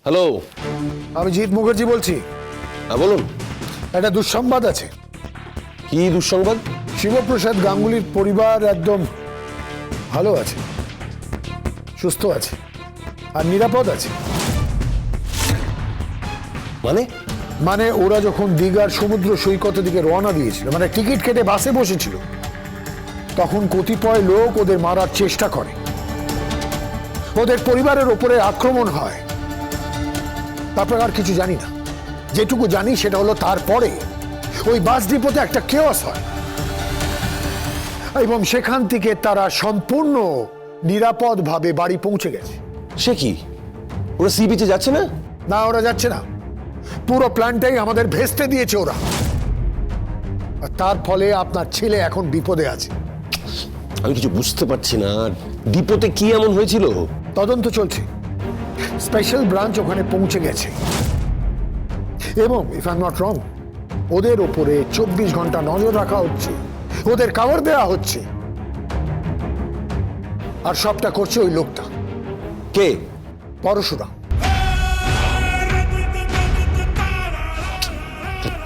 Hello. আমি জিৎ মুখার্জি বলছি। হ্যাঁ বলুন। একটা দুঃসংবাদ আছে। কি দুঃসংবাদ? শিবপ্রসাদ গাঙ্গুলির পরিবার একদম ভালো আছে, সুস্থ আছে আর নিরাপদ আছে। মানে ওরা যখন দীঘার সমুদ্র সৈকতের দিকে রওনা দিয়েছিল, মানে টিকিট কেটে বাসে বসেছিল, তখন কতিপয় লোক ওদের মারার চেষ্টা করে, ওদের পরিবারের ওপরে আক্রমণ হয়। তারপর আর কিছু জানি না। যেটুকু জানি সেটা হলো তারপরে ওই বাস ডিপোতে একটা কেওয়াস হয় এবং সেখান থেকে তারা সম্পূর্ণ নিরাপদভাবে বাড়ি পৌঁছে গেছে। সে কি, ওরা সি বিচে যাচ্ছে না? না, ওরা যাচ্ছে না। পুরো প্ল্যানটাই আমাদের ভেস্তে দিয়েছে ওরা। আর তার ফলে আপনার ছেলে এখন বিপদে আছে। আমি কিছু বুঝতে পারছি না, ডিপোতে কি এমন হয়েছিল? তদন্ত চলছে, স্পেশাল ব্রাঞ্চ ওখানে পৌঁছে গেছে এবং if I am not wrong, ওদের ওপরে 24 ঘন্টা নজর রাখা হচ্ছে, ওদের কভার দেওয়া হচ্ছে। আর সবটা করছে ওই লোকটা। কে? পরশুরাম।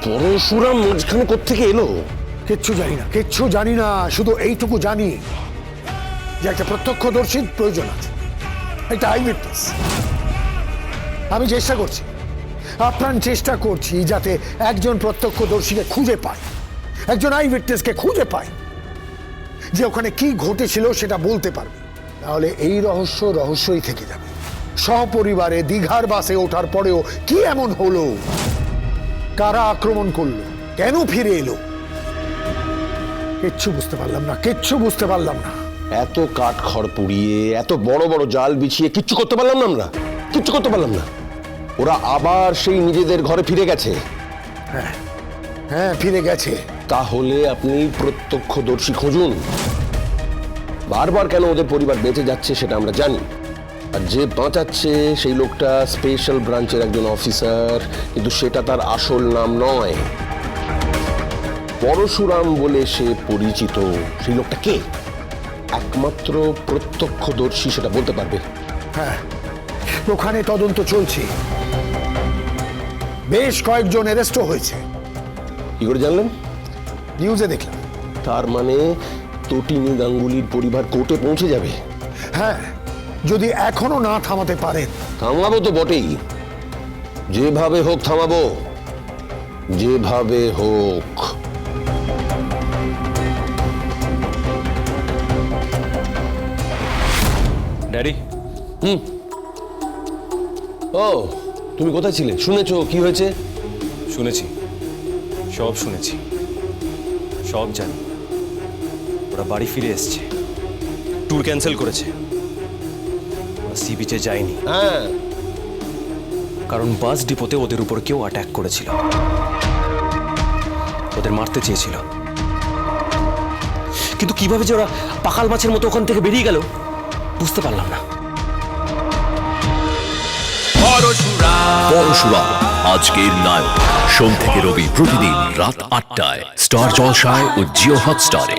পরশুরাম মাঝখানে কোত্থেকে এলো? কিচ্ছু জানি না, কিচ্ছু জানি না। শুধু এইটুকু জানি যে একটা প্রত্যক্ষদর্শীর প্রয়োজন আছে, একটা আই উইটনেস। আমি চেষ্টা করছি, আপ্রাণ চেষ্টা করছি যাতে একজন প্রত্যক্ষদর্শীকে খুঁজে পাই, একজন আই উইটনেসকে খুঁজে পাই যে ওখানে কি ঘটেছিল সেটা বলতে পারবে। তাহলে এই রহস্য রহস্যই থেকে যাবে। সপরিবারে দীঘার বাসে ওঠার পরেও কি এমন হলো? কারা আক্রমণ করলো? কেন ফিরে এলো? কিচ্ছু বুঝতে পারলাম না, কিচ্ছু বুঝতে পারলাম না। এত কাঠ খড় পুড়িয়ে, এত বড় বড় জাল বিছিয়ে কিচ্ছু করতে পারলাম না আমরা, কিচ্ছু করতে পারলাম না। ওরা আবার সেই নিজেদের ঘরে ফিরে গেছে। হ্যাঁ হ্যাঁ, ফিরে গেছে। তাহলে আপনি প্রত্যক্ষদর্শী খুঁজুন। বারবার কেন ওদের পরিবার বেঁচে যাচ্ছে সেটা আমরা জানি, আর যে বাঁচাচ্ছে সেই লোকটা স্পেশাল ব্রাঞ্চের একজন অফিসার, কিন্তু সেটা তার আসল নাম নয়। পরশুরাম বলে সে পরিচিত। সেই লোকটা কে? একমাত্র প্রত্যক্ষদর্শী সেটা বলতে পারবে। হ্যাঁ, ওখানে তদন্ত চলছে, বেশ কয়েকজন অ্যারেস্টও হয়েছে। কি করে জানলেন? নিউজে দেখলাম। তার মানে তটিনী গাঙ্গুলির পরিবার কোর্টে পৌঁছে যাবে? হ্যাঁ, যদি এখনো না থামাতে পারেন। থামাবো তো বটেই, যেভাবে হোক থামাবো, যেভাবে হোক। ড্যাডি। ও, তুমি কোথায় ছিলে? শুনেছো কি হয়েছে? শুনেছি, সব শুনেছি, সব জানি। ওরা বাড়ি ফিরে এসছে, ট্যুর ক্যান্সেল করেছে, সি বিচে যায়নি। হ্যাঁ, কারণ বাস ডিপোতে ওদের উপর কেউ অ্যাটাক করেছিল, ওদের মারতে চেয়েছিল। কিন্তু কিভাবে যে ওরা পাকাল মাছের মতো ওখান থেকে বেরিয়ে গেল বুঝতে পারলাম না। পরশুরাম আজকের নায়ক, সোম থেকে রবি প্রতিদিন রাত ৮টায় স্টার জলসায় ও জিও হটস্টারে।